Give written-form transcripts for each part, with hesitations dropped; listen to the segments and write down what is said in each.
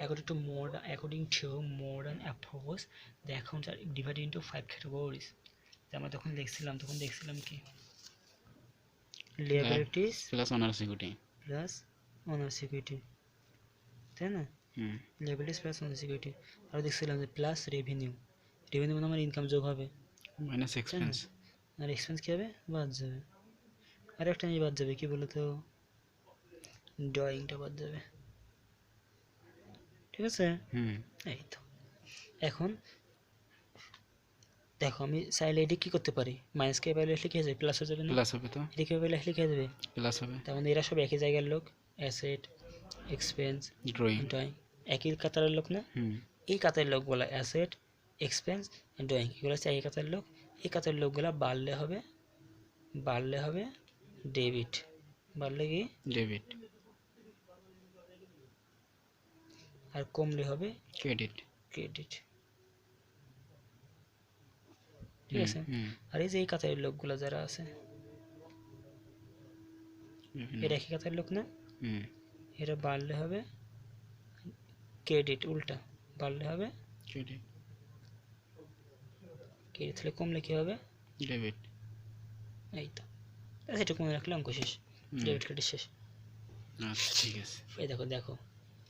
according to modern approach, the accounts are divided into 5 categories. আমরা তখন দেখছিলাম কি liabilities plus owner security plus owner security, তাই না? liabilities plus owner security. আর দেখছিলাম যে প্লাস রেভিনিউ মানে আমার ইনকাম যোগ হবে মাইনাস এক্সপেন্স, আর এক্সপেন্স কি হবে? বাদ যাবে। আর একটা জিনিস বাদ যাবে, কি বলতো? ড্রয়িংটা বাদ যাবে, ঠিক আছে? এই তো। এখন দেখো আমি চাইলে এটি কি করতে পারি, মাইনাস কে বাইরে লিখে যাবে প্লাস হয়ে যাবে না? প্লাস হবে তো, এটি কে বাইরে লিখে যাবে প্লাস হবে। তার মানে এরা সব একই জায়গার লোক, অ্যাসেট এক্সপেন্স ড্রয়িং একই কাতারের লোক না? এই কাতারের লোকগুলো অ্যাসেট এক্সপেন্স ড্রয়িং এগুলো হচ্ছে একই কাতারের লোক। এই কাতারের লোকগুলো বাড়লে হবে ডেবিট, বাড়লে কি ডেবিট, আর কমলে হবে ক্রেডিট। ঠিক আছে? আর এই যে এই কাতারের লোকগুলো যারা আছে এরা একই কাতারের লোক না? এরা বাড়লে হবে ক্রেডিট, উল্টা বাড়লে হবে ক্রেডিট, তাহলে কমলে কি হবে? ডেবিট। এই তো, সেটা মনে রাখলে অঙ্ক শেষ, ডেবিট ক্রেডিট শেষ। আচ্ছা ঠিক আছে। এই দেখো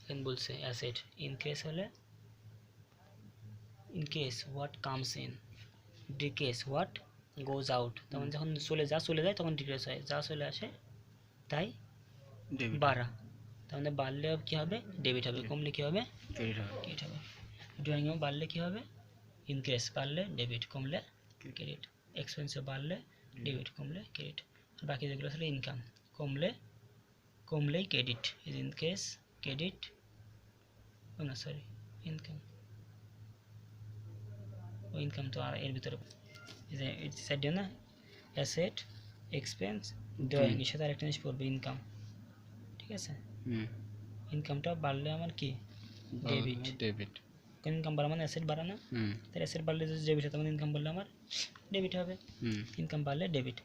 এখানে বলছে অ্যাসেট ইনক্রিজ হলে increase what comes in, decrease what goes out. তখন যখন চলে যায় তখন ডিক্রিজ হয়, যা চলে আসে তাই বাড়া। তাহলে বাড়লে কি হবে? ডেবিট হবে, কমলে কি হবে? ক্রেডিট হবে। ড্রয়িংও বাড়লে কি হবে? ইনক্রিজ, বাড়লে ডেবিট, কমলে ক্রেডিট। এক্সপেন্সে বাড়লে ডেবিট, কমলে ক্রেডিট। আর বাকি যেগুলো ছিল ইনকাম, কমলেই ক্রেডিট, ইনকেস ক্রেডিট, না সরি ইনকাম, ও ইনকাম তো আর এর ভিতরে সাইডে না, অ্যাসেট এক্সপেন্স ড্রয়িং এর সাথে আরেকটা জিনিস পড়বে ইনকাম, ঠিক আছে? ইনকামটা বাড়লে আমার কি? ডেবিট। ইনকাম বাড়া মানে অ্যাসেট বাড়া না? তাহলে অ্যাসেট বাড়লে যদি ডেবিট হয় তখন ইনকাম বাড়লে আমার ডেবিট হবে, ইনকাম বাড়লে ডেবিট।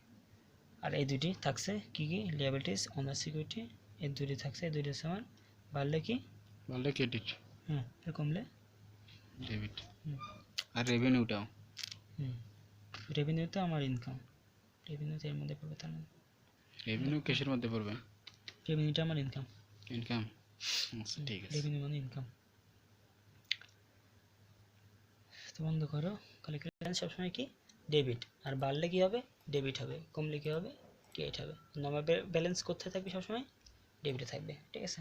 আর এই দুটি থাকছে কি লিয়াবিলিটিস ওনার সিকিউরিটি, এই দুটি থাকছে, এই দুটি আমার বাড়লে কি? বাড়লে ক্রেডিট, আর কমলে ডেবিট। আর রেভিনিউটাও, রেভিনিউ তো আমার ইনকাম, রেভিনিউ এর মধ্যে পড়বে, তার মানে রেভিনিউ কিসের মধ্যে পড়বে? রেভিনিউটা আমার ইনকাম। আচ্ছা ঠিক আছে। রেভিনিউ মানে ইনকাম। তো বন্ধ করো, ক্যালকুলেশন সবসময় কি? ডেবিট। আর বাড়লে কি হবে? ডেবিট হবে, কমলে কি হবে? ক্রেডিট হবে। নর্মাল ব্যালেন্স কোথায় থাকবে? সবসময় ডেবিটে থাকবে, ঠিক আছে?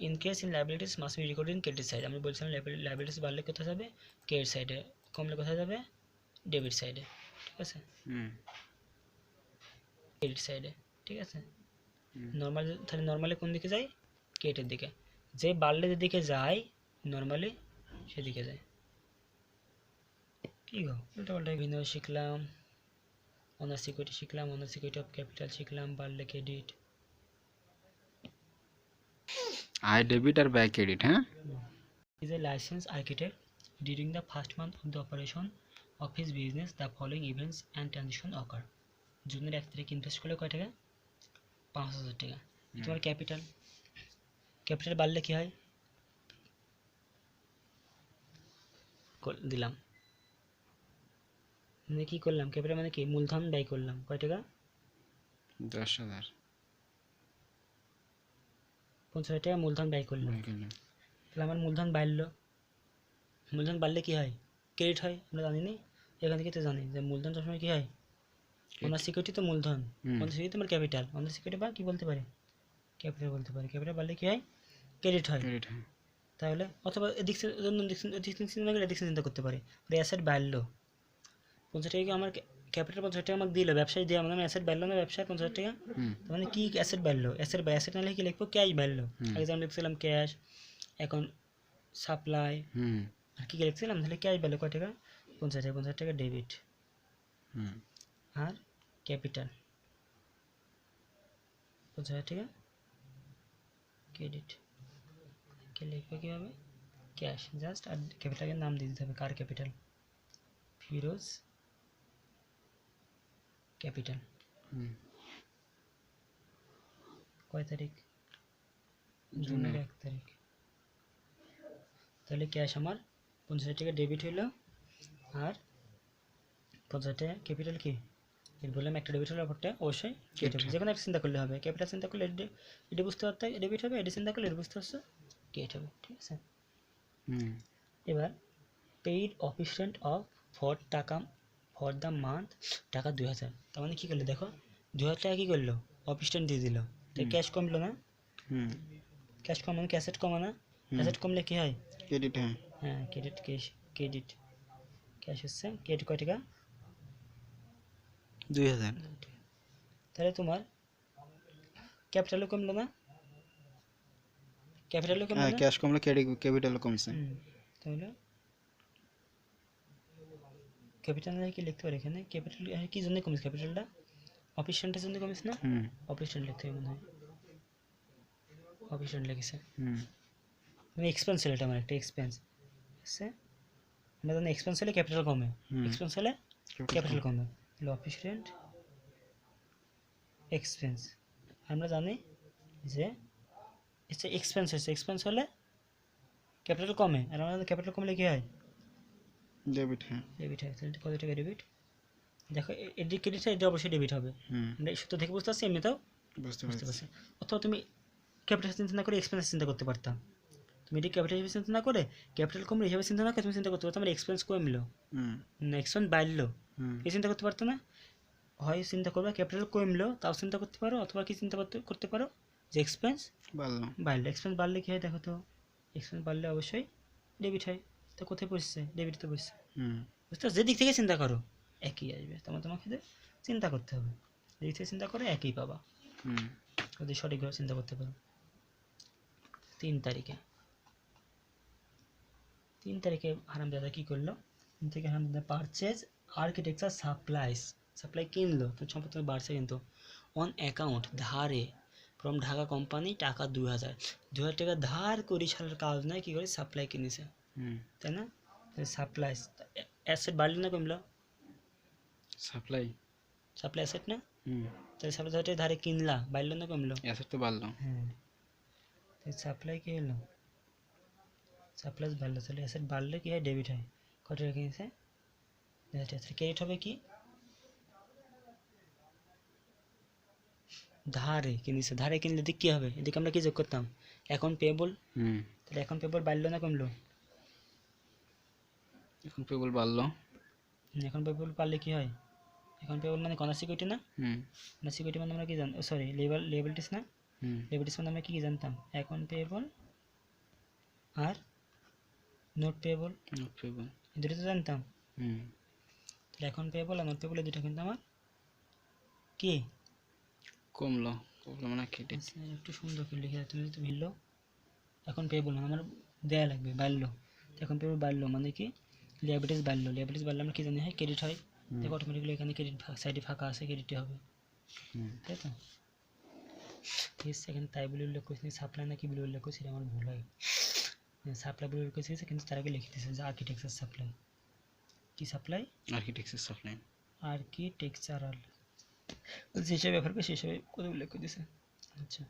In case in liabilities must be recorded in credit side. আমি বলছিলাম লাইবিলিটিস বাড়লে কোথায় যাবে? ক্রেডিট সাইডে, কমলে কোথায় যাবে? ডেবিট সাইডে, ঠিক আছে? ক্রেডিট সাইডে, ঠিক আছে? তাহলে নর্মালি কোন দিকে যায়? ক্রেডিটের দিকে। যে বাড়লে যেদিকে যায় নর্মালি সেদিকে যায়। কি গো উল্টাপাল্টা ভিন্ন শিখলাম, অনার সিকিউরিটি শিখলাম, অনার সিকিউরিটি অফ ক্যাপিটাল শিখলাম, বাড়লে ক্রেডিট। আই ডেবিট আর ব্যাক ক্রেডিট, হ্যাঁ? Is a licensed architect. During the first month of the operation of his business, the following events and transaction occur. জুনের 1 তারিখ ইনভেস্ট করলে কয় টাকা? 5,000 টাকা। তোমার ক্যাপিটাল বাড়লে কি হয়? দিলাম মানে কি করলাম? ক্যাপিটাল মানে কি? মূলধন ব্যয় করলাম, কয় টাকা? 10,000। 50,000 টাকা মূলধন ব্যয় করলাম, তাহলে আমার মূলধন বাড়লো। মূলধন বাড়লে কি হয়? ক্রেডিট হয়, আমরা জানি না? এখান থেকে তো জানি যে মূলধন সবসময় কি হয়? অনার সিকিউরিটি তো মূলধন, অনার সিকিউরিটি তোমার ক্যাপিটাল, অনার সিকিউরিটি বা কি বলতে পারে? ক্যাপিটাল বলতে পারে। ক্যাপিটাল বাড়লে কি হয়? ক্রেডিট হয়। তাহলে অথবা এদিক চিন্তা করতে পারে, অ্যাসেট বাড়লো 50 টাকা, আমার ক্যাপিটাল 50 টাকা আমাকে দিল, ব্যবসায়ী দিয়ে আমার অ্যাসেট বাড়লো না? ব্যবসায় 50 টাকা, মানে কি অ্যাসেট বাড়লো? অ্যাসেট না লিখে লিখবো ক্যাশ বাড়লো। আগে যেমন লিখছিলাম ক্যাশ, এখন সাপ্লাই, আর কি লিখছিলাম? তাহলে ক্যাশ বাড়লো কয় টাকা? 50 টাকা। 50 টাকা ডেবিট, আর ক্যাপিটাল 50,000 টাকা ক্রেডিট। কে লিখবে কীভাবে? ক্যাশ জাস্ট, আর ক্যাপিটালের নাম দিয়ে দিতে হবে। কার ক্যাপিটাল? ফিরোজ ক্যাপিটাল। কয় তারিখ? জুনের 1 তারিখ। তাহলে ক্যাশ আমার 50,000 টাকা ডেবিট হইলো, আর 50,000 টাকা ক্যাপিটাল কি বললাম, একটা ডেবিট হলে অপরটা অবশ্যই ক্রেডিট হবে। যে কোনো একটা চিন্তা করলে হবে, ক্যাপিটাল চিন্তা করলে এটা বুঝতে পারতে ডেবিট হবে, এটা চিন্তা করলে এটা বুঝতে পারছো ক্রেডিট হবে, ঠিক আছে। এবার paid efficient of for the month টাকা 2,000। তার মানে কী করলো দেখো, 2,000 টাকা কী করলো, অফিসিয়েন্ট দিয়ে দিল, তাই ক্যাশ কমলো না, ক্যাশ কম মানে অ্যাসেট কমা না, অ্যাসেট কমলে কী হয়, ক্রেডিট। হ্যাঁ ক্রেডিট, ক্রেডিট ক্যাশ হচ্ছে ক্রেডিট কয় টাকা, 2,000। তাহলে তোমার ক্যাপিটালও কমলো না, ক্যাপিটালও কমলো না, ক্যাশ কমলে ক্যাপিটালও কমছে। তাহলে ক্যাপিটাল কি লিখতে পারি এখানে, ক্যাপিটাল কি জন্য কমিস, ক্যাপিটালটা অফিসিয়েন্টের জন্য কমিস না, অফিসিয়েন্ট লিখতে হবে মনে হয়, অফিসিয়েন্ট লিখেছে, মানে এক্সপেন্স হলে, এটা আমার একটা এক্সপেন্স আছে, আমরা জানি এক্সপেন্স হলে ক্যাপিটাল কমে, এক্সপেন্স হলে ক্যাপিটাল কমে, তাহলে অফিসিয়েন্ট এক্সপেন্স, আমরা জানি যে এক্সপেন্স হচ্ছে, এক্সপেন্স হলে ক্যাপিটাল কমে, আর আমরা জানি ক্যাপিটাল কমলে কী হয়, ডেবিট। ডেবিট হয়। তাহলে কত টাকা ডেবিট, দেখো এদিক ক্রেডিট হয়, এটা অবশ্যই ডেবিট হবে, আমরা এই সূত্র থেকে বুঝতে পারছি, এমনিতেও বুঝতে বুঝতে পারছি। পারছি। অথবা তুমি ক্যাপিটাল চিন্তা না করে এক্সপেন্স চিন্তা করতে পারতাম, তুমি এটি ক্যাপিটাল হিসেবে চিন্তা না করে, ক্যাপিটাল কমলে হিসাবে চিন্তা না করে তুমি চিন্তা করতে পারতো আমার এক্সপেন্স কমলো না এক্সপেন্স বাড়লো, এই চিন্তা করতে পারতো না, হয় চিন্তা করবে ক্যাপিটাল কমলো তাও চিন্তা করতে পারো, অথবা কি চিন্তা করতে পারো যে এক্সপেন্স বাড়লো, এক্সপেন্স বাড়লে কী হয় দেখো তো, এক্সপেন্স বাড়লে অবশ্যই ডেবিট হয়, তো কোথায় পড়ছে, ডেবিট তো পড়ছে, বুঝতে পারছো, যেদিক থেকে চিন্তা করো একই আসবে, তোমাকে চিন্তা করতে হবে, যেদিক থেকে চিন্তা করো একই পাবা, যদি সঠিকভাবে চিন্তা করতে পারো। 3 তারিখে হারামজাদা কী করলো, 3 তারিখে হারামজাদা পারচেজ আর্কিটেকচার সাপ্লাই কিনলো, তো সম্পদ তুমি বাড়ছে কিন্তু, অন অ্যাকাউন্ট ধারে ফ্রম ঢাকা কোম্পানি টাকা 2,000 টাকা ধার করি, সালের কাজ নয় কী করে সাপ্লাই কিনেছে, তাই না, সাপ্লাই অ্যাসেট বাড়লো না কমলো, সাপ্লাই অ্যাসেট না, তাহলে সাপ্লাই ধারে কিনলা, বাড়লো না কমলো, অ্যাসেট তো বাড়লো। হ্যাঁ, সাপ্লাই কী হলো, সাপ্লাই বাড়লো, তাহলে অ্যাসেট বাড়লে কী হয়, ডেবিট হয়, কত টাকা কিনেছে, ক্রেডিট হবে কি, ধারে কিনেছে, ধারে কিনলে এদিকে কী হবে, এদিকে আমরা কি যোগ করতাম, এখন পেবল, তাহলে এখন পেবল বাড়লো না কমলো, এখন পেবল বাড়লো, এখন পেবল বাড়লে কী হয়, এখন পেবল মানে কনার সিকিউরিটি না, কনার সিকিউরিটি মানে আমরা কি জানি, সরি লেবেলিটিস না, লেবেলিটিস মানে আমরা কী জানতাম, এখন পেবল আর নোট পেবল, এই দুটো তো জানতাম, তাহলে এখন পেবল আর নোট পেবল এই দুটো কিন্তু আমার কি কমলো মানে কেটে, একটু সুন্দর করে লিখে তুমি যদি ভিড়লো, এখন পেবল মানে আমার দেয়া লাগবে, বাড়লো, এখন পেবল বাড়লো মানে কি লিয়াবিলিটিস বাড়লো, লিয়াবিলিটিস বাড়লে আমরা কি জানি হয় ক্রেডিট হয়, দেখো অটোমেটিক্যালি এখানে ক্রেডিট সাইডে ফাঁকা আছে, ক্রেডিটে হবে, তাই তো, ঠিক আছে। এখানে তাই বলে উল্লেখ করছি, সাপ্লাই না কি বলে উল্লেখ করছি, আমার ভুল হয়, সাপ্লাই বলে উল্লেখ করছি, কিন্তু তার আগে লিখে দিয়েছে যে আর্কিটেকচার সাপ্লাই, কি সাপ্লাই, আর্কিটেকচারাল, যে হিসাবে ব্যাপার করে সেই হিসাবে করে উল্লেখ করে দিয়েছে। আচ্ছা,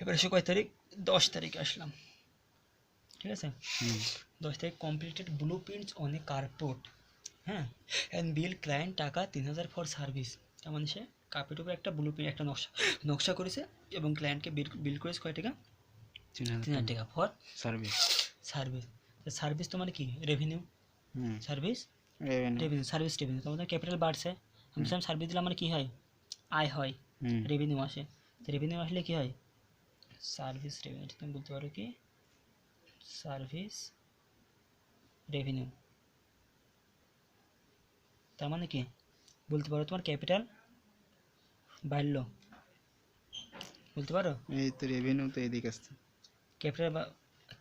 এবার এসে কয় তারিখ, 10 তারিখে আসলাম, ঠিক আছে, 10 তারিখ completed blue prints on a carport, হ্যাঁ, অ্যান্ড বিল ক্লায়েন্ট টাকা 3,000 ফর সার্ভিস, তার মানে সে কার্পেটের উপর একটা ব্লু প্রিন্ট একটা নকশা করেছে এবং ক্লায়েন্টকে বিল করেছে কয় টাকা, 3,000 টাকা ফর সার্ভিস তোমার কি রেভিনিউ, সার্ভিস রেভিনিউ, তোমাদের ক্যাপিটাল বাড়ছে, আমি সার্ভিস দিলে আমার কি হয়, আয় হয়, রেভিনিউ আসে, তো রেভিনিউ আসলে কি হয়, সার্ভিস রেভিনিউ, তুমি বলতে পারো কি সার্ভিস রেভিনিউ, তার মানে কি বলতে পারো তোমার ক্যাপিটাল বাড়লো, বলতে পারো এই তো রেভিনিউ তো এদিকে আসছে,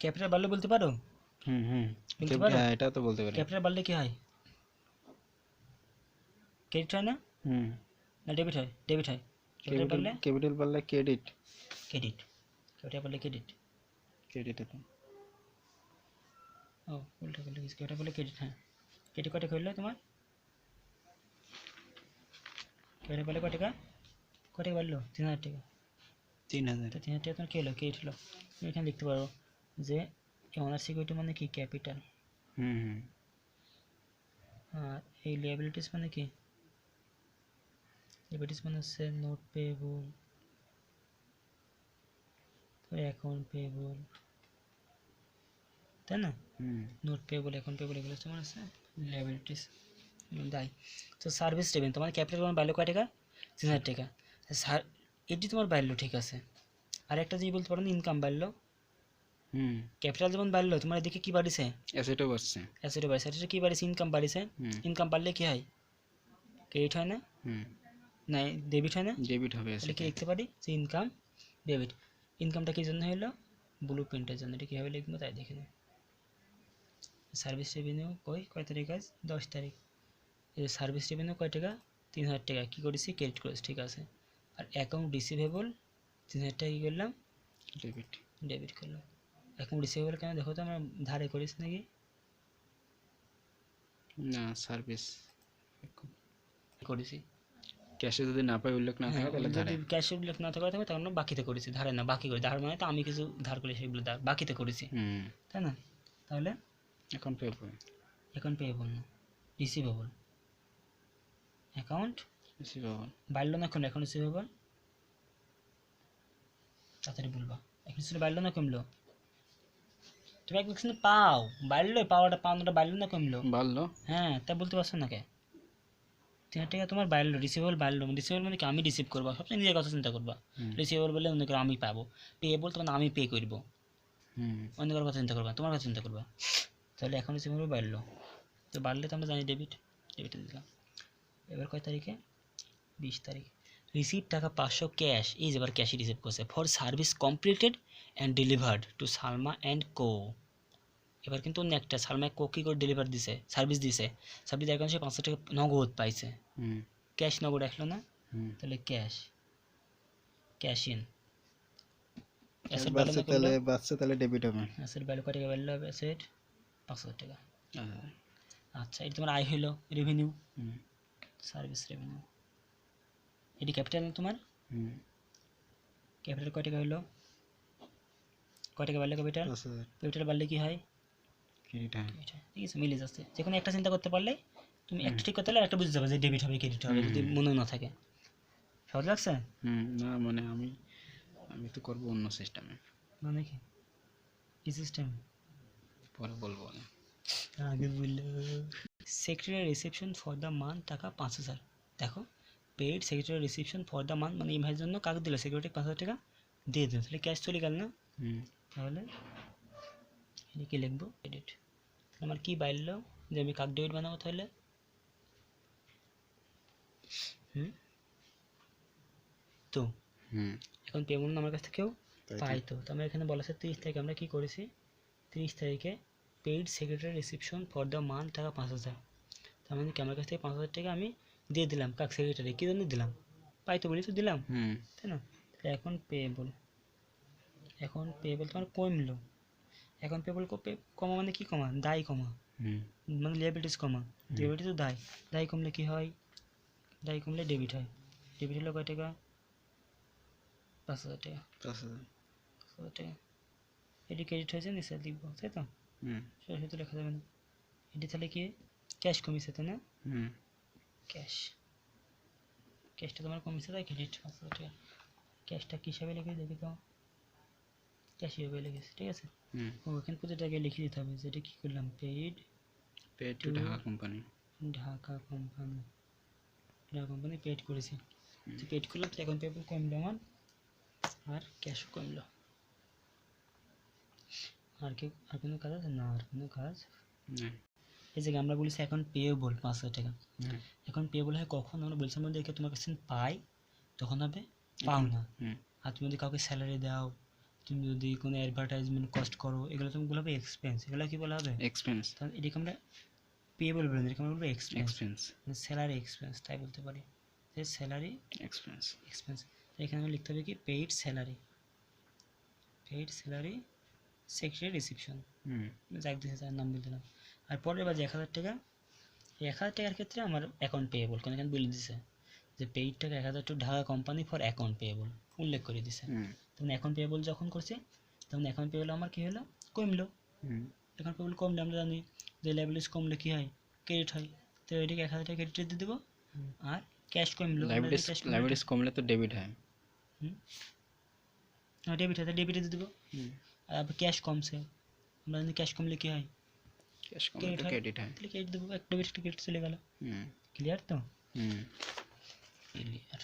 ক্যাপিটাল বাড়লো বলতে পারো, বলতে পারো এটা তো বলতে পারি, ক্যাপিটাল বাড়লে কি হয়, ক্রেডিট হয় না, না ডেবিট হয়, ক্যাপিটাল বাড়লে ক্রেডিট, ক্যাপিটাল বাড়লে ক্রেডিট, তো ও উল্টা করে লিখেছি, ক্যাপিটাল বাড়লে ক্রেডিট, হ্যাঁ, ক্রেডিট কয় টাকা হইলো তোমার, ক্যাপিটাল বাড়লে কয় টাকা বাড়লো, 3,000 টাকা, 3000 তো 3000 টাকা তোমার কী হলো, ক্রেডিট হলো। তুমি এখানে লিখতে পারো যে ওনার সিকিউরিটি মানে কি, ক্যাপিটাল। হুম আর এই লিয়াবিলিটিস মানে কি, লিয়াবিলিটিস মানে হচ্ছে নোট পেয়েবল, অ্যাকাউন্ট পেয়েবল, তাই না? হুম নোট পেয়েবল, অ্যাকাউন্ট পেয়েবল, এগুলো তোমার আছে লিয়াবিলিটিস, দায়। তো সার্ভিস রেভিনিউ তোমার ক্যাপিটাল তোমার বাইলো কয় টাকা, 3000 টাকা। স্যার এটি তোমার বাইলো, ঠিক আছে। আর একটা জিনিস বলতে পারো না, ইনকাম বাড়লো। হুম ক্যাপিটাল যেমন বাড়লো, তোমার এদিকে কি বাড়িছে, অ্যাসেটও বাড়ছে। অ্যাসেটও বাড়িছে। অ্যাসেটে কি বাড়িছে, ইনকাম বাড়িছে। হুম ইনকাম বাড়লে কি হয়, ক্রেডিট হয় না, হুম না ডেবিট হয় না। ডেবিট হবে তাহলে কি অ্যাসেটে। লিখতে পারি যে ইনকাম ডেবিট। ইনকামটা কি জন্য হলো, ব্লু প্রিন্টের জন্য। এটা কীভাবে লিখবো তাই দেখে নিই। সার্ভিস রেভিনিউ কয় তারিখ, আজ 10 তারিখ। এই সার্ভিস রেভিনিউ কয় টাকা, 3000 টাকা। কী করেছি, ক্রেডিট করেছি, ঠিক আছে। আর অ্যাকাউন্ট রিসিভেবল 3000 টাকা কী করলাম, ডেবিট। ডেবিট করলাম। অ্যাকাউন্ট রিসিভেবল কেন দেখো তো, আমরা ধারে করিস নাকি, না সার্ভিস করেছি। ক্যাশে যদি না পাই, উল্লেখ না থাকে হ্যাঁ, তাহলে ধারে। যদি ক্যাশে উল্লেখ না থাকে তখন আমরা বাকিতে করেছি, ধারে না, বাকি করি। ধার মানে তো আমি কিছু ধার করি, সেগুলো বাকিতে করেছি, হুম তাই না? তাহলে এখন পেবল। এখন পেয়েবল না, রিসিভেবল। Account receivable. বাড়লো না কমলো, এখন রিসিভেবল। তাড়াতাড়ি বলবা, এখন ছিল বাড়লো না কমলো, তুমি একবার কিন্তু পাও, বাড়লো, পাওনাটা বাড়লো না কমলো। বাড়লো। হ্যাঁ, তাই বলতে পারছো না কে, 3000 টাকা তোমার বাড়লো, রিসিভেবল বাড়লো। রিসিভেবল মানে কি, আমি রিসিভ করবো, সবসময় নিজের কথা চিন্তা করবা। হুম রিসিভেবল বলে অন্য করে আমি পাবো, পেয়েবল তোমার আমি পে করবো, হুম অন্য কারোর কথা চিন্তা করবা, তোমার কথা চিন্তা করবা। তাহলে এখন রিসিভেবল বাড়লো, তো বাড়লে তো আমরা জানি ডেবিট, ডেবিটে দিলাম। এবার কয় তারিখে, 20 তারিখ। রিসিভ টাকা 500 ক্যাশ, এই যে এবার ক্যাশই রিসিভ করছে, for service completed and delivered to Salma and co. এবার কিন্তু অন্য একটা সালমা কো কী করে ডেলিভার দিছে, সার্ভিস দিছে, সার্ভিস দেওয়ার কারণে সে 500 টাকা নগদ পাইছে। হুম ক্যাশ নগদ আসলো না, হুম তাহলে cash, cash in. Asset value বাড়ছে, না তাহলে করলো, বাড়ছে, তাহলে ডেবিট হবে। অ্যাসেট ভ্যালু কয় টাকা ভ্যালু হবে, অ্যাসেট 500 টাকা। আচ্ছা। আচ্ছা, এটা তোমার আয় হইলো, রেভিনিউ, হুম সার্ভিস রেভিনিউ। এটি ক্যাপিটাল তোমার, হুম ক্যাপিটাল কয় টাকা হইলো, কয় টাকা বাড়লে ক্যাপিটাল, 5000 ক্যাপিটাল বাড়লে কি হয়, ক্রেডিট হয়। ঠিক আছে, মিলে যাচ্ছে। যে কোনো একটা চিন্তা করতে পারলে তুমি হুম একটা ঠিক করতে পারলে একটা বুঝতে যাবে যে ডেবিট হবে ক্রেডিট হবে, যদি মনে না থাকে। সহজ লাগছে, না মানে আমি আমি তো করবো অন্য সিস্টেমে, মানে কি, কি সিস্টেম, পরে বলবো না। আগে বললো। Secretary reception for the month টাকা 5000। দেখো, paid secretary reception for the month মানে ইমেজের জন্য কাকে দিল, সেক্রেটারি 5000 টাকা দিয়ে দিল, তাহলে ক্যাশ চলে গেল না। হুম তাহলে এটা কি লিখবো, ক্রেডিট। আমার কি বাড়লো, যে আমি কাক ডেবিট বানাবো তাহলে, তো হুম এখন পেমেন্ট আমার কাছ থেকেও তাই তো। পাই। তো আমরা এখানে বলা আছে 30 তারিখে আমরা কি করেছি, 30 তারিখে paid secretary reception for the month টাকা 5000। তার মানে কি, আমার কাছ থেকে 5000 টাকা আমি দিয়ে দিলাম কাক, সেক্রেটারি, কী জন্য দিলাম, পাই তো বলি তো দিলাম, হুম তাই না? তাহলে এখন পেয়েবল, এখন পেয়েবল তোমার কমলো। এখন পেয়েবল কমা মানে কি, কমা দায় কমা, হুম মানে লিয়াবিলিটিস কমা, লিয়াবিলিটিস তো দায়, দায় কমলে কি হয়, দায় কমলে ডেবিট হয়। ডেবিট হলো কয় টাকা, 5000 টাকা, 5000। 5000 টাকা। এটি ক্রেডিট হয়েছে, নিচে লিখবো, তাই তো, হুম সরাসরি লেখা যাবে না। এটি তাহলে কি, ক্যাশ কমিয়েছে, তাই না, হুম ক্যাশ, ক্যাশটা তোমার কমিয়েছে, তাই ক্রেডিট 5000 টাকা। ক্যাশটা কী হিসাবে লিখেছি দেখি তো, ক্যাশ হিসাবে লিখেছি, ঠিক আছে। হুম ওখানে প্রতিটাকে লিখে দিতে হবে, যেটা কী করলাম, paid paid to Dhaka company. Dhaka company, Dhaka company paid করেছি, তো পেড করলাম, তো এখন পেমেন্ট কমলো আমার, আর ক্যাশও কমলো। আর কোনো কাজ আছে না, আর কোনো কাজ। না। এই যে আমরা বলেছি এখন পেয়েবল 5000 টাকা, হুম এখন পেয়েবল হয় কখন, আমরা বলছিলাম দেখে তোমার কাছে পাই তখন হবে পাও না। হুম আর তুমি যদি কাউকে স্যালারি দাও, তুমি যদি কোনো অ্যাডভার্টাইজমেন্ট কস্ট করো, এগুলো তুমি বলা হবে এক্সপেন্স, এগুলো কি বলা হবে, এক্সপেন্স। তাহলে এটাকে আমরা পেয়েবল বলে, এটাকে আমরা বলবো এক্সপেন্স, এক্সপেন্স। মানে স্যালারি এক্সপেন্স, তাই বলতে পারি যে স্যালারি এক্সপেন্স। এক্সপেন্স। এখানে আমরা লিখতে হবে কি, paid salary, paid salary secretary reception, hmm যাক দিয়েছে তার নাম বলতে না। আর পরের বার যে 1000 টাকা, এই 1000 টাকার ক্ষেত্রে আমার অ্যাকাউন্ট পেয়েবল, কারণ এখানে বলে দিছে যে পেইড টাকা 1000 to Dhaka company for account payable উল্লেখ করে দিছে। হুম তখন অ্যাকাউন্ট পেয়েবল যখন করছে তখন অ্যাকাউন্ট পেয়েবল আমার কি হলো, কমলো। হুম অ্যাকাউন্ট পেয়েবল কমলে আমরা জানি যে লাইবিলিটিস কমলে কি হয়, ক্রেডিট হয়। তো এটাকে 1000 টাকা ক্রেডিট দিয়ে দেবো। আর ক্যাশ কমলো, লাইবিলিটিস কমলে তো ডেবিট হয়। ডেবিট হয়, ডেবিটে দিয়ে দেবো। হুম আর ক্যাশ কমছে, আমরা জানি ক্যাশ কমলে কি হয়, ক্যাশ কমলে ক্রেডিট তো হয়। ক্রেডিট হয়। তাহলে ক্রেডিট দেবো, একটা ডেবিট একটা ক্রেডিট চলে গেল। হুম ক্লিয়ার তো? হুম ক্লিয়ার।